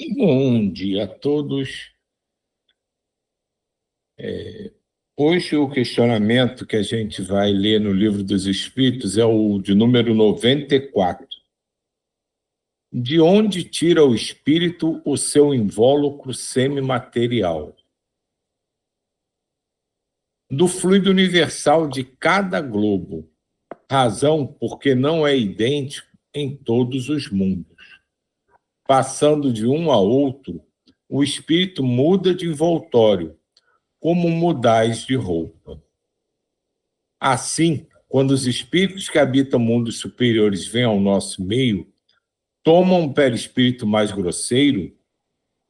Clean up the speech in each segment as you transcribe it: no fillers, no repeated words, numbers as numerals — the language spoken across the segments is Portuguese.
Bom dia a todos. Hoje o questionamento que a gente vai ler no Livro dos Espíritos é o de número 94. De onde tira o espírito o seu invólucro semimaterial? Do fluido universal de cada globo, razão porque não é idêntico em todos os mundos. Passando de um a outro, o espírito muda de envoltório, como mudais de roupa. Assim, quando os espíritos que habitam mundos superiores vêm ao nosso meio, tomam um perispírito mais grosseiro,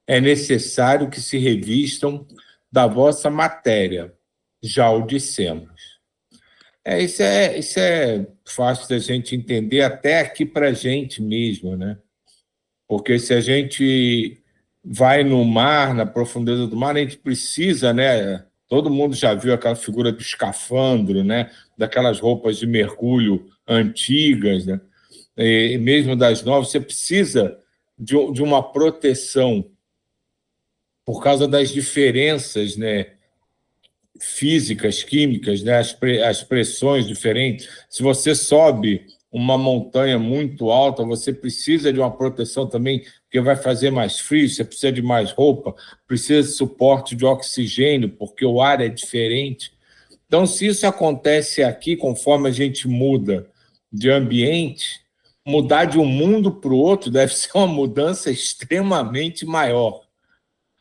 é necessário que se revistam da vossa matéria, já o dissemos. Isso é fácil da gente entender até aqui para a gente mesmo, né? Porque se a gente vai no mar, na profundeza do mar, a gente precisa, né? Todo mundo já viu aquela figura do escafandro, né? Daquelas roupas de mergulho antigas, né? E mesmo das novas, você precisa de uma proteção por causa das diferenças, né? Físicas, químicas, né? As pressões diferentes. Se você sobe uma montanha muito alta, você precisa de uma proteção também, porque vai fazer mais frio, você precisa de mais roupa, precisa de suporte de oxigênio, porque o ar é diferente. Então, se isso acontece aqui, conforme a gente muda de ambiente, mudar de um mundo para o outro deve ser uma mudança extremamente maior,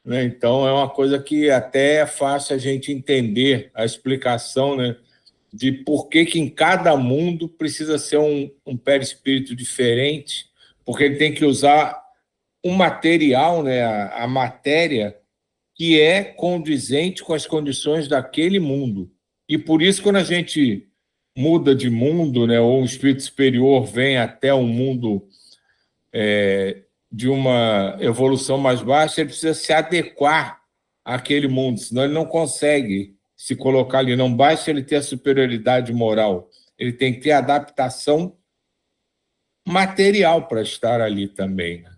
né? Então, é uma coisa que até é fácil a gente entender a explicação, né, de por que em cada mundo precisa ser um perispírito diferente, porque ele tem que usar um material, né, a matéria, que é condizente com as condições daquele mundo. E por isso, quando a gente muda de mundo, né, ou um espírito superior vem até um mundo de uma evolução mais baixa, ele precisa se adequar àquele mundo, senão ele não consegue se colocar ali. Não basta ele ter a superioridade moral, ele tem que ter adaptação material para estar ali também, né?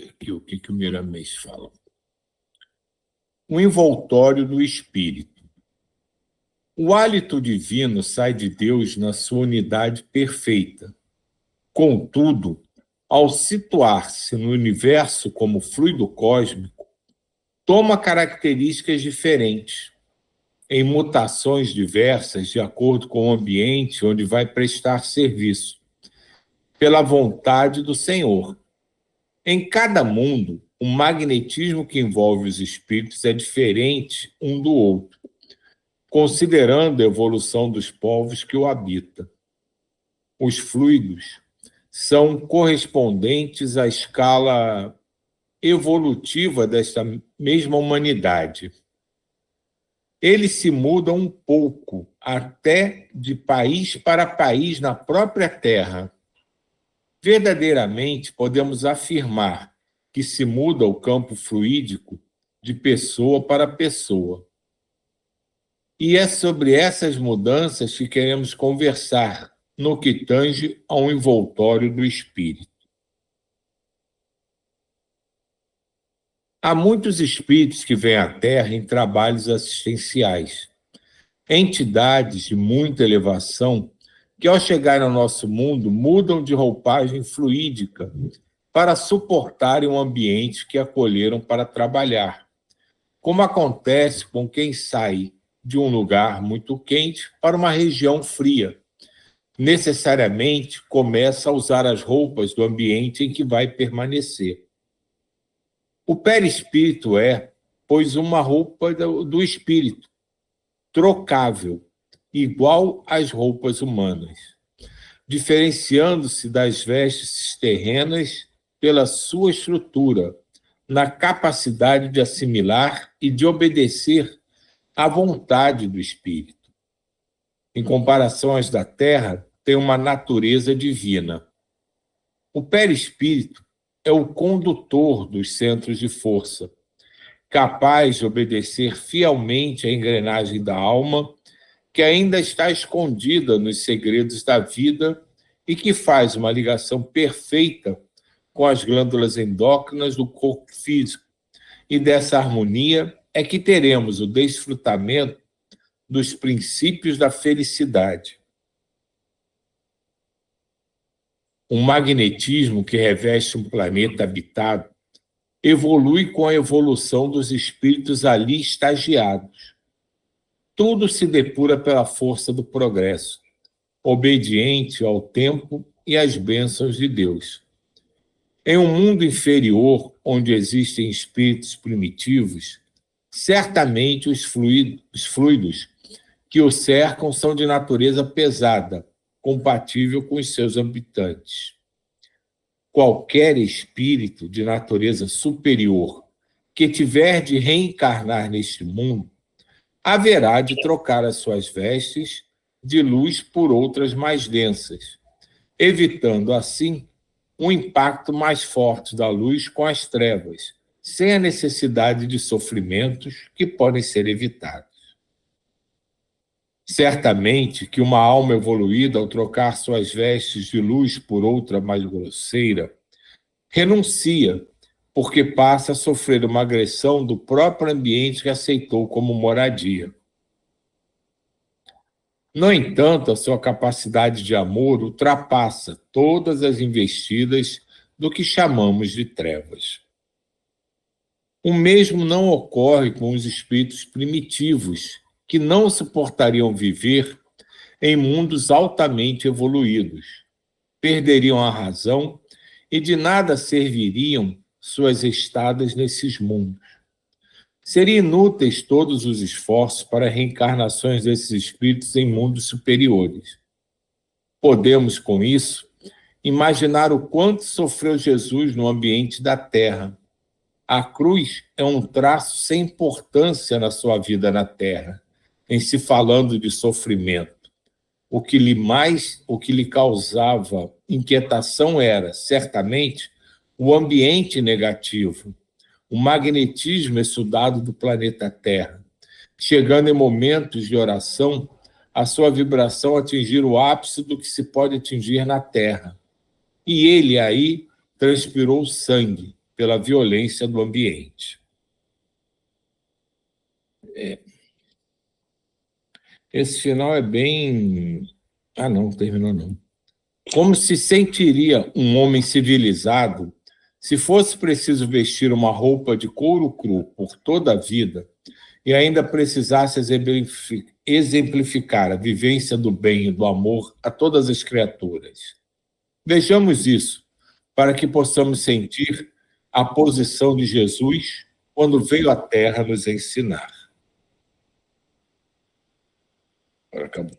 Aqui, o que o Miramês fala? O envoltório do espírito. O hálito divino sai de Deus na sua unidade perfeita. Contudo, ao situar-se no universo como fluido cósmico, toma características diferentes, em mutações diversas de acordo com o ambiente onde vai prestar serviço, pela vontade do Senhor. Em cada mundo, o magnetismo que envolve os espíritos é diferente um do outro, considerando a evolução dos povos que o habitam. Os fluidos são correspondentes à escala evolutiva desta mesma humanidade. Eles se mudam um pouco, até de país para país na própria Terra. Verdadeiramente, podemos afirmar que se muda o campo fluídico de pessoa para pessoa. E é sobre essas mudanças que queremos conversar no que tange ao envoltório do espírito. Há muitos espíritos que vêm à Terra em trabalhos assistenciais, entidades de muita elevação que, ao chegar ao nosso mundo, mudam de roupagem fluídica para suportarem o ambiente que acolheram para trabalhar, como acontece com quem sai de um lugar muito quente para uma região fria. Necessariamente começa a usar as roupas do ambiente em que vai permanecer. O perispírito é, pois, uma roupa do espírito, trocável, igual às roupas humanas, diferenciando-se das vestes terrenas pela sua estrutura, na capacidade de assimilar e de obedecer à vontade do espírito. Em comparação às da terra, tem uma natureza divina. O perispírito é o condutor dos centros de força, capaz de obedecer fielmente à engrenagem da alma que ainda está escondida nos segredos da vida e que faz uma ligação perfeita com as glândulas endócrinas do corpo físico. E dessa harmonia é que teremos o desfrutamento dos princípios da felicidade. Um magnetismo que reveste um planeta habitado evolui com a evolução dos espíritos ali estagiados. Tudo se depura pela força do progresso, obediente ao tempo e às bênçãos de Deus. Em um mundo inferior, onde existem espíritos primitivos, certamente os fluidos que o cercam são de natureza pesada, compatível com os seus habitantes. Qualquer espírito de natureza superior que tiver de reencarnar neste mundo, haverá de trocar as suas vestes de luz por outras mais densas, evitando assim um impacto mais forte da luz com as trevas, sem a necessidade de sofrimentos que podem ser evitados. Certamente que uma alma evoluída, ao trocar suas vestes de luz por outra mais grosseira, renuncia, porque passa a sofrer uma agressão do próprio ambiente que aceitou como moradia. No entanto, a sua capacidade de amor ultrapassa todas as investidas do que chamamos de trevas. O mesmo não ocorre com os espíritos primitivos, que não suportariam viver em mundos altamente evoluídos, perderiam a razão e de nada serviriam suas estadas nesses mundos. Seriam inúteis todos os esforços para reencarnações desses espíritos em mundos superiores. Podemos, com isso, imaginar o quanto sofreu Jesus no ambiente da Terra. A cruz é um traço sem importância na sua vida na Terra, em se falando de sofrimento. O que lhe causava inquietação era, certamente, o ambiente negativo, o magnetismo estudado do planeta Terra, chegando em momentos de oração, a sua vibração atingir o ápice do que se pode atingir na Terra. E ele aí transpirou sangue pela violência do ambiente. Esse final é bem... não terminou não. Como se sentiria um homem civilizado se fosse preciso vestir uma roupa de couro cru por toda a vida e ainda precisasse exemplificar a vivência do bem e do amor a todas as criaturas? Vejamos isso, para que possamos sentir a posição de Jesus quando veio à Terra nos ensinar. Agora acabou.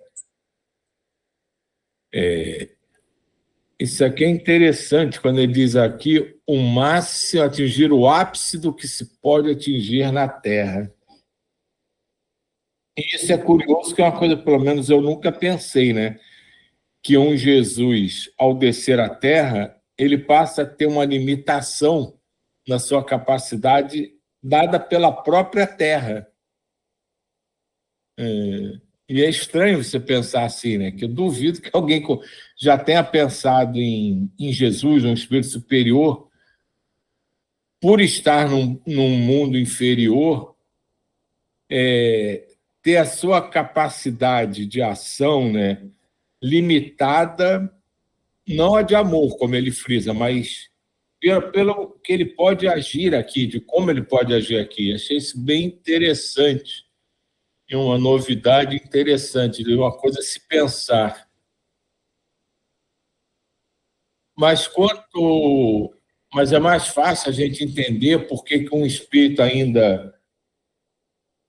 Isso aqui é interessante, quando ele diz aqui, o máximo, atingir o ápice do que se pode atingir na Terra. E isso é curioso, que é uma coisa, pelo menos eu nunca pensei, né? Que um Jesus, ao descer à Terra, ele passa a ter uma limitação na sua capacidade dada pela própria Terra. E é estranho você pensar assim, né? Que eu duvido que alguém já tenha pensado em Jesus, um espírito superior, por estar num mundo inferior, ter a sua capacidade de ação, né, limitada, não a de amor, como ele frisa, mas pelo que ele pode agir aqui, de como ele pode agir aqui. Achei isso bem interessante. E uma novidade interessante, uma coisa a se pensar. Mas é mais fácil a gente entender por que um espírito ainda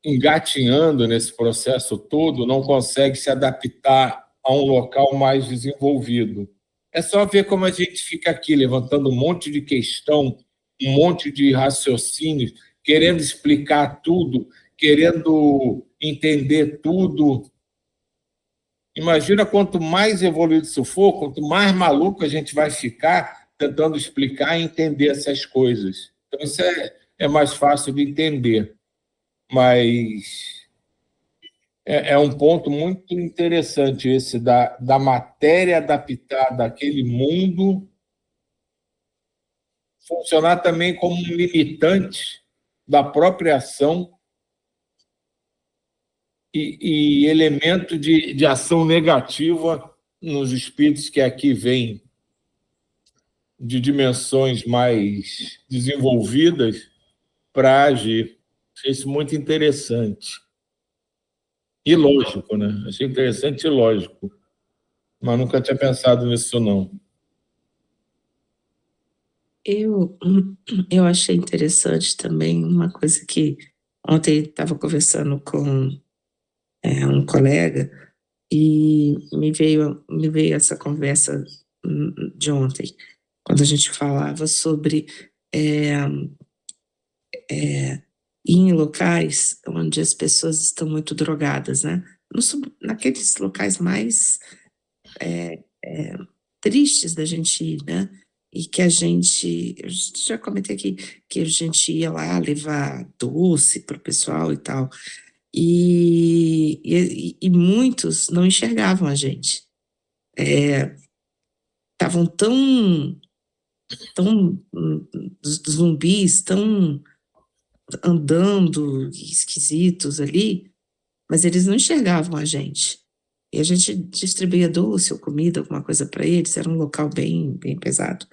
engatinhando nesse processo todo não consegue se adaptar a um local mais desenvolvido. É só ver como a gente fica aqui levantando um monte de questão, um monte de raciocínios, querendo explicar tudo, querendo entender tudo. Imagina quanto mais evoluído isso for, quanto mais maluco a gente vai ficar tentando explicar e entender essas coisas. Então, isso é mais fácil de entender. Mas É um ponto muito interessante esse da matéria adaptada àquele mundo funcionar também como um limitante da própria ação e elemento de ação negativa nos espíritos que aqui vêm de dimensões mais desenvolvidas para agir. Achei isso muito interessante. E lógico, né? Achei interessante e lógico. Mas nunca tinha pensado nisso, não. Eu, eu achei interessante também uma coisa que ontem estava conversando com um colega e me veio essa conversa de ontem, quando a gente falava sobre é, ir em locais onde as pessoas estão muito drogadas, né? Naqueles locais mais tristes da gente ir, né? E que eu já comentei aqui, que a gente ia lá levar doce para o pessoal e tal, e muitos não enxergavam a gente. Estavam tão zumbis, tão andando esquisitos ali, mas eles não enxergavam a gente. E a gente distribuía doce ou comida, alguma coisa para eles, era um local bem pesado.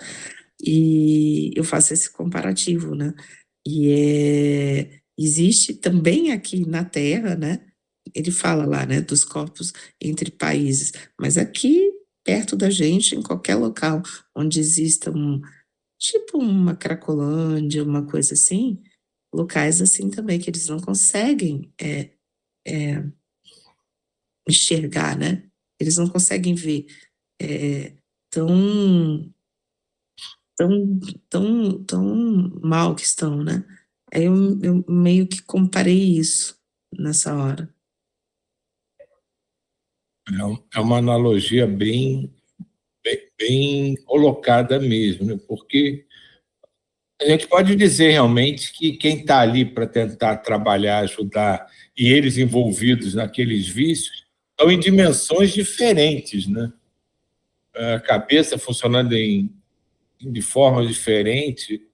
E eu faço esse comparativo, né? Existe também aqui na Terra, né? Ele fala lá, né, dos corpos entre países, mas aqui perto da gente, em qualquer local onde exista tipo uma Cracolândia, uma coisa assim, locais assim também que eles não conseguem enxergar, né? Eles não conseguem ver tão tão, tão mal que estão, né? Aí eu meio que comparei isso nessa hora. É uma analogia bem colocada mesmo, né? Porque a gente pode dizer realmente que quem está ali para tentar trabalhar, ajudar, e eles envolvidos naqueles vícios, estão em dimensões diferentes, né? A cabeça funcionando de forma diferente,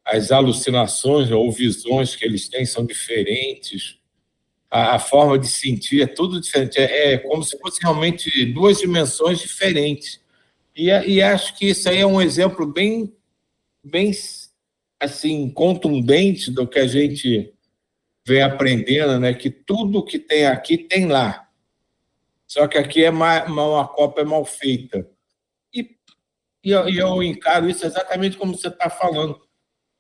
as alucinações ou visões que eles têm são diferentes, a forma de sentir é tudo diferente, é como se fosse realmente duas dimensões diferentes. E acho que isso aí é um exemplo bem assim, contundente do que a gente vem aprendendo, né? Que tudo que tem aqui tem lá. Só que aqui é uma cópia mal feita. E, eu encaro isso exatamente como você está falando.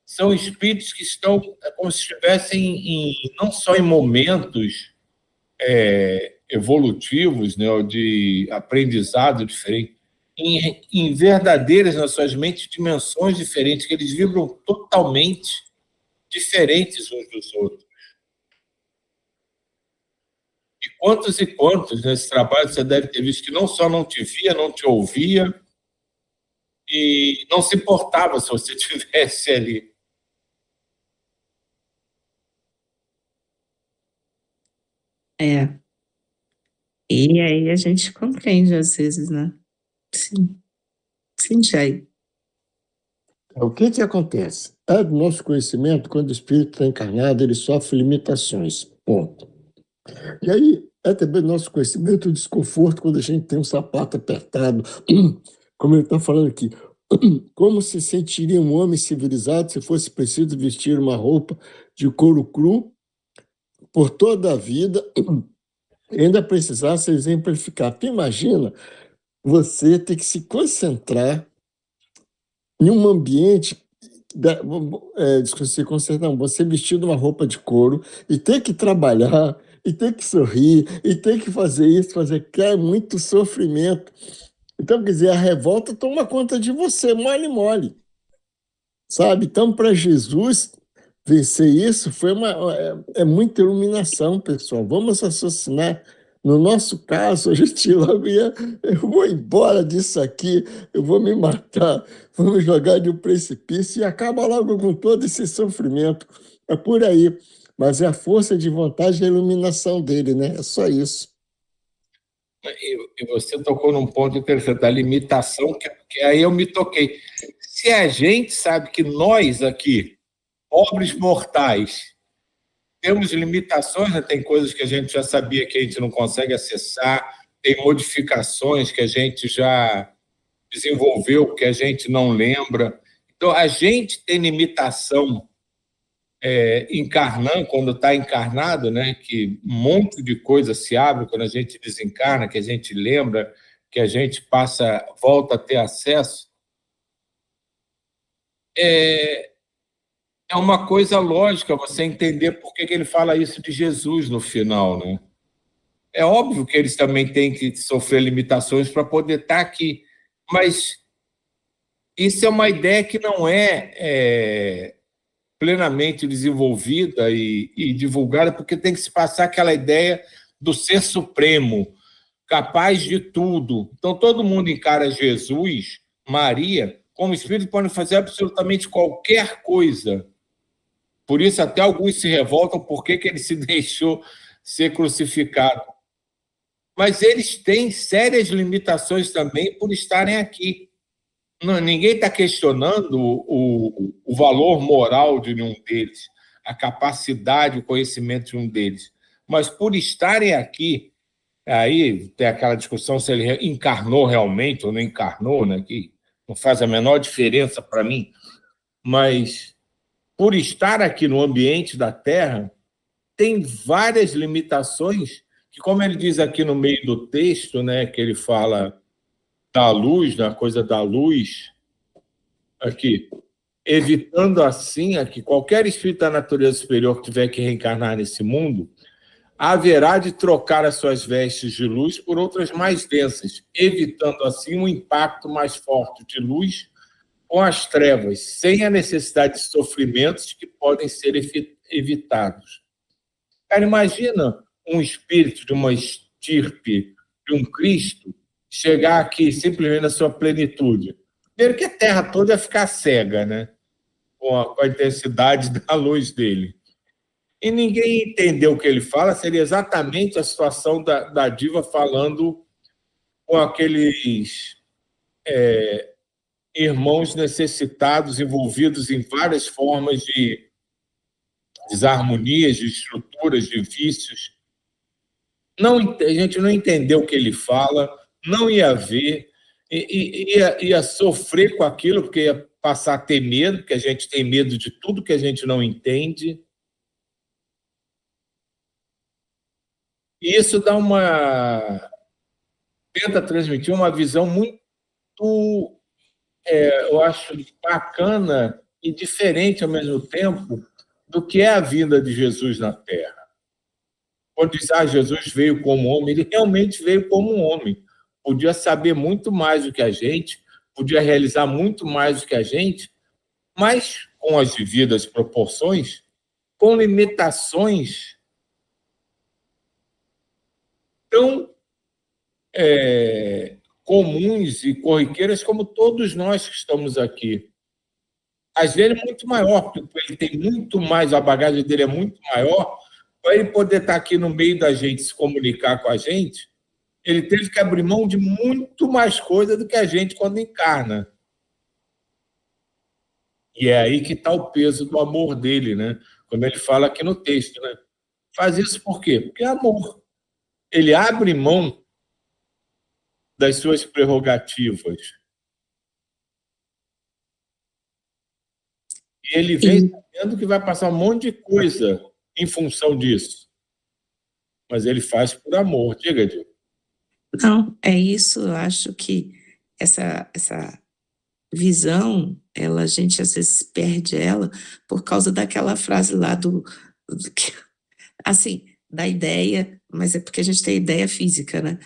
São espíritos que estão como se estivessem não só em momentos evolutivos, né, ou de aprendizado diferente, em verdadeiras, nas suas mentes, dimensões diferentes, que eles vibram totalmente diferentes uns dos outros. E quantos nesse trabalho você deve ter visto que não só não te via, não te ouvia e não se importava se você estivesse ali. É. E aí a gente compreende às vezes, né? Sim, sim, Jair. O que que acontece? É do nosso conhecimento, quando o espírito está encarnado, ele sofre limitações. Ponto. E aí, é também do nosso conhecimento o desconforto quando a gente tem um sapato apertado, como ele está falando aqui. Como se sentiria um homem civilizado se fosse preciso vestir uma roupa de couro cru por toda a vida e ainda precisasse exemplificar? Tu imagina você ter que se concentrar em um ambiente se concentrar, não, você vestido uma roupa de couro e ter que trabalhar, e ter que sorrir, e ter que fazer isso, fazer aquilo, é muito sofrimento. Então, quer dizer, a revolta toma conta de você, mole, mole. Sabe? Então, para Jesus vencer isso, é muita iluminação, pessoal. Vamos raciocinar. No nosso caso, a gente logo ia, eu vou embora disso aqui, eu vou me matar, vou me jogar de um precipício e acaba logo com todo esse sofrimento. É por aí. mas é a força de vontade e a iluminação dele, né? É só isso. E você tocou num ponto interessante, da limitação, que aí eu me toquei. Se a gente sabe que nós aqui, pobres mortais, temos limitações, né? Tem coisas que a gente já sabia que a gente não consegue acessar, tem modificações que a gente já desenvolveu, que a gente não lembra. Então, a gente tem limitação encarnando, quando está encarnado, né? Que um monte de coisa se abre quando a gente desencarna, que a gente lembra, que a gente volta a ter acesso. É uma coisa lógica você entender por que ele fala isso de Jesus no final, né? É óbvio que eles também têm que sofrer limitações para poder estar aqui, mas isso é uma ideia que não é plenamente desenvolvida e divulgada, porque tem que se passar aquela ideia do ser supremo, capaz de tudo. Então, todo mundo encara Jesus, Maria, como espírito, podem fazer absolutamente qualquer coisa. Por isso, até alguns se revoltam porque ele se deixou ser crucificado. Mas eles têm sérias limitações também por estarem aqui. Não, ninguém está questionando o valor moral de nenhum deles, a capacidade, o conhecimento de um deles. Mas por estarem aqui, aí tem aquela discussão se ele encarnou realmente ou não encarnou, né, que não faz a menor diferença para mim, mas por estar aqui no ambiente da Terra, tem várias limitações que, como ele diz aqui no meio do texto, né, que ele fala da luz, da coisa da luz, aqui, evitando assim que qualquer espírito da natureza superior que tiver que reencarnar nesse mundo, haverá de trocar as suas vestes de luz por outras mais densas, evitando assim um impacto mais forte de luz com as trevas, sem a necessidade de sofrimentos que podem ser evitados. Cara, imagina um espírito de uma estirpe, de um Cristo, chegar aqui simplesmente na sua plenitude. Primeiro que a Terra toda ia ficar cega, né? Com a intensidade da luz dele. E ninguém entendeu o que ele fala, seria exatamente a situação da diva falando com aqueles irmãos necessitados, envolvidos em várias formas de desarmonias, de estruturas, de vícios. A gente não entendeu o que ele fala, não ia ver, ia sofrer com aquilo, porque ia passar a ter medo, porque a gente tem medo de tudo que a gente não entende. E isso tenta transmitir uma visão muito, eu acho, bacana e diferente ao mesmo tempo do que é a vinda de Jesus na Terra. Quando diz, Jesus veio como homem, ele realmente veio como um homem. Podia saber muito mais do que a gente, podia realizar muito mais do que a gente, mas com as devidas proporções, com limitações tão comuns e corriqueiras como todos nós que estamos aqui. Às vezes é muito maior, porque ele tem muito mais, a bagagem dele é muito maior, para ele poder estar aqui no meio da gente, se comunicar com a gente, ele teve que abrir mão de muito mais coisa do que a gente quando encarna. E é aí que está o peso do amor dele, né? Quando ele fala aqui no texto, né? Faz isso por quê? Porque é amor. Ele abre mão das suas prerrogativas. E ele vem sabendo que vai passar um monte de coisa em função disso. Mas ele faz por amor. Diga, Dil. Não, é isso. Eu acho que essa visão, a gente às vezes perde ela por causa daquela frase lá assim, da ideia, mas é porque a gente tem ideia física, né?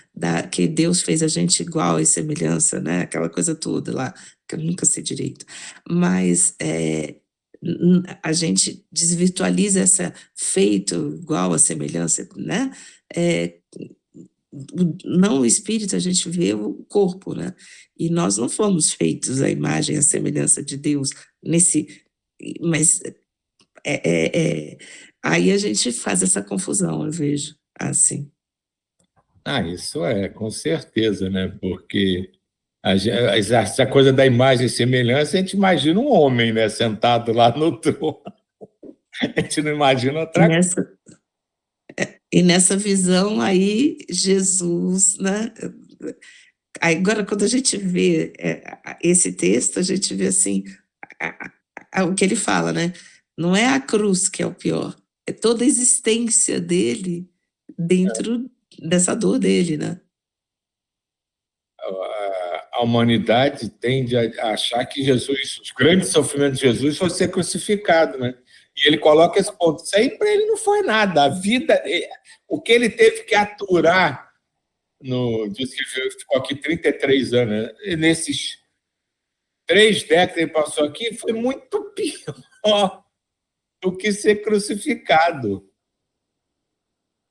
Que Deus fez a gente igual e semelhança, né? Aquela coisa toda lá, que eu nunca sei direito. Mas a gente desvirtualiza essa feito igual a semelhança, né? Não o espírito, a gente vê o corpo, né? E nós não fomos feitos à imagem e à semelhança de Deus mas Aí a gente faz essa confusão, eu vejo, assim. Isso com certeza, né? Porque essa coisa da imagem e semelhança, a gente imagina um homem, né, sentado lá no trono. A gente não imagina E outra coisa. nessa visão aí, Jesus, né? Agora, quando a gente vê esse texto, a gente vê assim, o que ele fala, né? Não é a cruz que é o pior, é toda a existência dele dentro dessa dor dele, né? A humanidade tende a achar que Jesus, os grandes sofrimentos de Jesus, foi ser crucificado, né? E ele coloca esse ponto. Isso aí para ele não foi nada. A vida, o que ele teve que aturar, diz que ele ficou aqui 33 anos, né? E nesses 3 décadas que ele passou aqui, foi muito pior do que ser crucificado.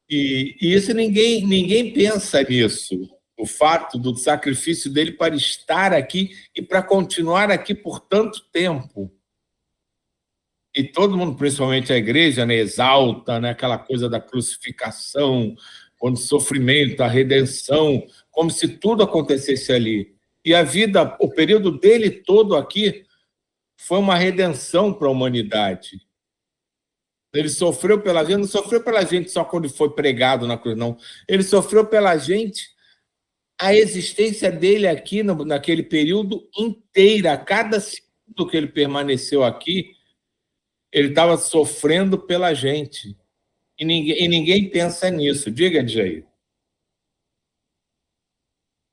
E isso ninguém pensa nisso. O fato do sacrifício dele para estar aqui e para continuar aqui por tanto tempo. E todo mundo, principalmente a igreja, né, exalta, né, aquela coisa da crucificação, o sofrimento, a redenção, como se tudo acontecesse ali. E a vida, o período dele todo aqui, foi uma redenção para a humanidade. Ele sofreu pela gente, não sofreu pela gente só quando foi pregado na cruz, não. Ele sofreu pela gente, a existência dele aqui, naquele período inteira, cada segundo que ele permaneceu aqui, ele estava sofrendo pela gente. E ninguém pensa nisso. Diga, Jair.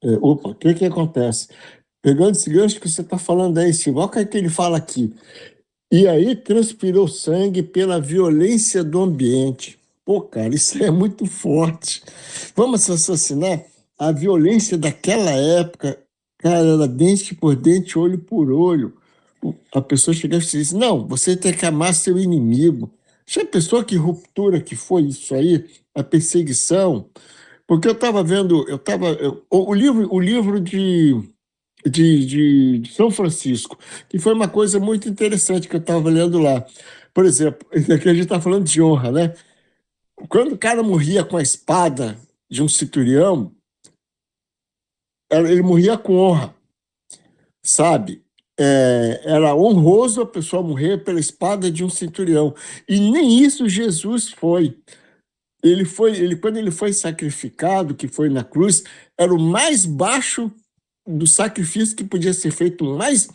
O que acontece? Pegando esse gancho que você está falando aí, Silvio, olha o que ele fala aqui. E aí transpirou sangue pela violência do ambiente. Pô, cara, isso é muito forte. Vamos assassinar? A violência daquela época, cara, era dente por dente, olho por olho. A pessoa chegava e disse, não, você tem que amar seu inimigo. Já pensou que ruptura que foi isso aí? A perseguição? Porque eu estava vendo, o livro de São Francisco, que foi uma coisa muito interessante que eu estava lendo lá. Por exemplo, aqui a gente está falando de honra, né? Quando o cara morria com a espada de um centurião, ele morria com honra, sabe? Era honroso a pessoa morrer pela espada de um centurião. E nem isso Jesus foi. Quando ele foi sacrificado, que foi na cruz, era o mais baixo do sacrifício que podia ser feito, mais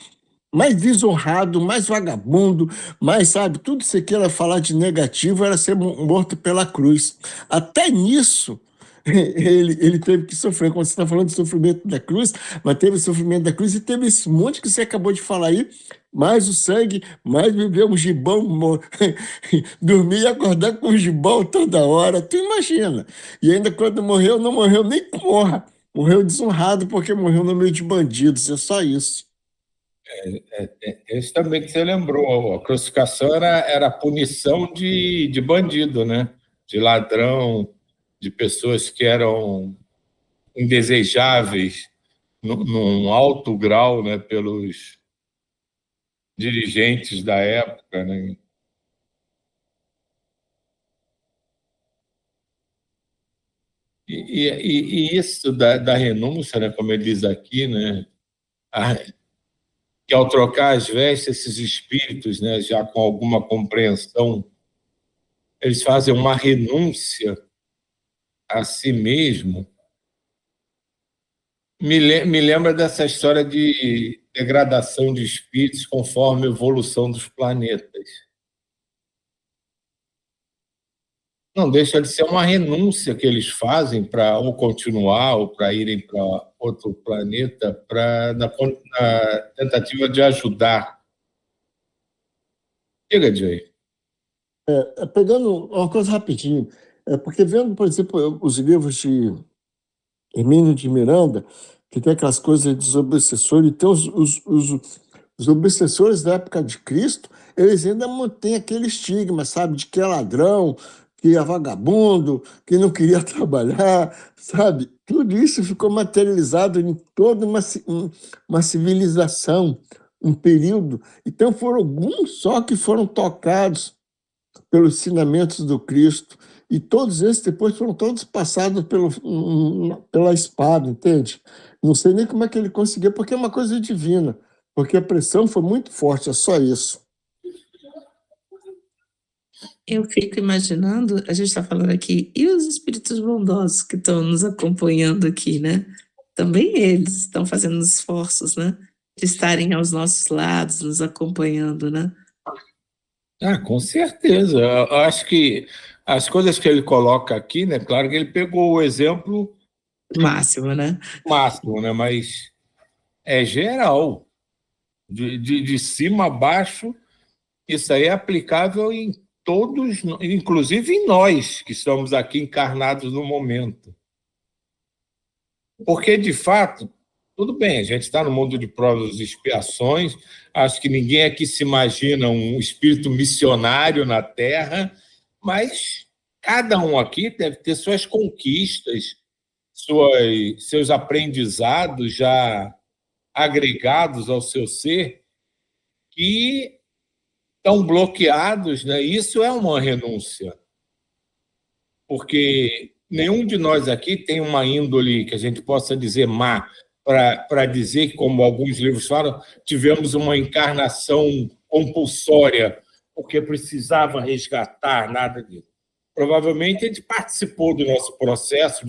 desonrado, mais vagabundo, mais, sabe, tudo que você queira falar de negativo era ser morto pela cruz. Até nisso, ele teve que sofrer. Quando você está falando de sofrimento da cruz, mas teve o sofrimento da cruz e teve esse monte que você acabou de falar aí, mais o sangue, mais viver um gibão, dormir e acordar com um gibão toda hora, tu imagina. E ainda quando morreu, não morreu nem com honra, morreu desonrado porque morreu no meio de bandidos, é só isso. Isso também que você lembrou. A crucificação era a punição de bandido, né? De ladrão, de pessoas que eram indesejáveis num alto grau, né, pelos dirigentes da época, né? E isso da renúncia, né, como ele diz aqui, né, que ao trocar as vestes, esses espíritos, né, já com alguma compreensão, eles fazem uma renúncia a si mesmo. Me lembra dessa história de degradação de espíritos conforme a evolução dos planetas. Não deixa de ser uma renúncia que eles fazem para ou continuar ou para irem para outro planeta na tentativa de ajudar. Diga, Jay. Pegando uma coisa rapidinho, porque vendo, por exemplo, os livros de Hermínio de Miranda, que tem aquelas coisas dos obsessores, então os obsessores da época de Cristo, eles ainda mantêm aquele estigma, sabe, de que é ladrão, que é vagabundo, que não queria trabalhar, sabe? Tudo isso ficou materializado em toda uma civilização, um período. Então foram alguns só que foram tocados pelos ensinamentos do Cristo, e todos esses depois foram todos passados pela espada, entende? Não sei nem como é que ele conseguiu, porque é uma coisa divina, porque a pressão foi muito forte, é só isso. Eu fico imaginando, a gente está falando aqui, e os espíritos bondosos que estão nos acompanhando aqui, né? Também eles estão fazendo esforços, né? De estarem aos nossos lados, nos acompanhando, né? Com certeza. Eu acho que as coisas que ele coloca aqui, né? Claro que ele pegou o exemplo Máximo, né? máximo, né? Mas é geral, de cima a baixo, isso aí é aplicável em todos, inclusive em nós que estamos aqui encarnados no momento. Porque, de fato, tudo bem, a gente está no mundo de provas e expiações, acho que ninguém aqui se imagina um espírito missionário na Terra, mas cada um aqui deve ter suas conquistas, seus aprendizados já agregados ao seu ser, que estão bloqueados, né? Isso é uma renúncia, porque nenhum de nós aqui tem uma índole que a gente possa dizer má, para dizer que, como alguns livros falam, tivemos uma encarnação compulsória, porque precisava resgatar, nada disso. Provavelmente a gente participou do nosso processo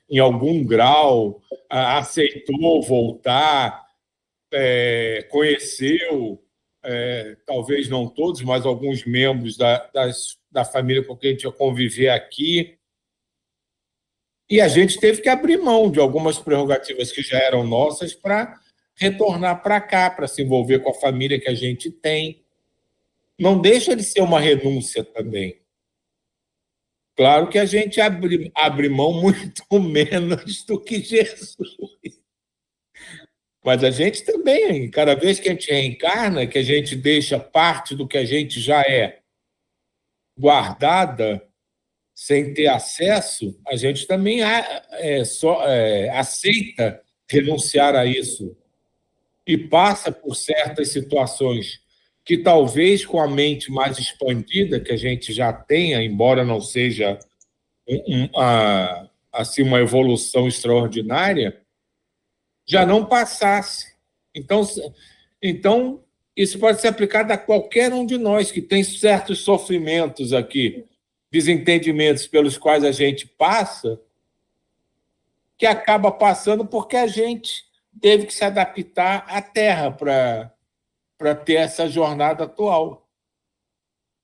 em algum grau, aceitou voltar, conheceu, talvez não todos, mas alguns membros da família com quem a gente ia conviver aqui. E a gente teve que abrir mão de algumas prerrogativas que já eram nossas para retornar para cá, para se envolver com a família que a gente tem. Não deixa de ser uma renúncia também. Claro que a gente abre mão muito menos do que Jesus. Mas a gente também, cada vez que a gente reencarna, que a gente deixa parte do que a gente já é guardada, sem ter acesso, a gente também aceita renunciar a isso e passa por certas situações que talvez com a mente mais expandida que a gente já tenha, embora não seja assim, uma evolução extraordinária, já não passasse. Então, isso pode ser aplicado a qualquer um de nós que tem certos sofrimentos aqui, desentendimentos pelos quais a gente passa, que acaba passando porque a gente teve que se adaptar à Terra para ter essa jornada atual.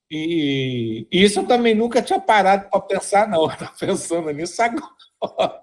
E isso eu também nunca tinha parado para pensar, não. Estou pensando nisso agora.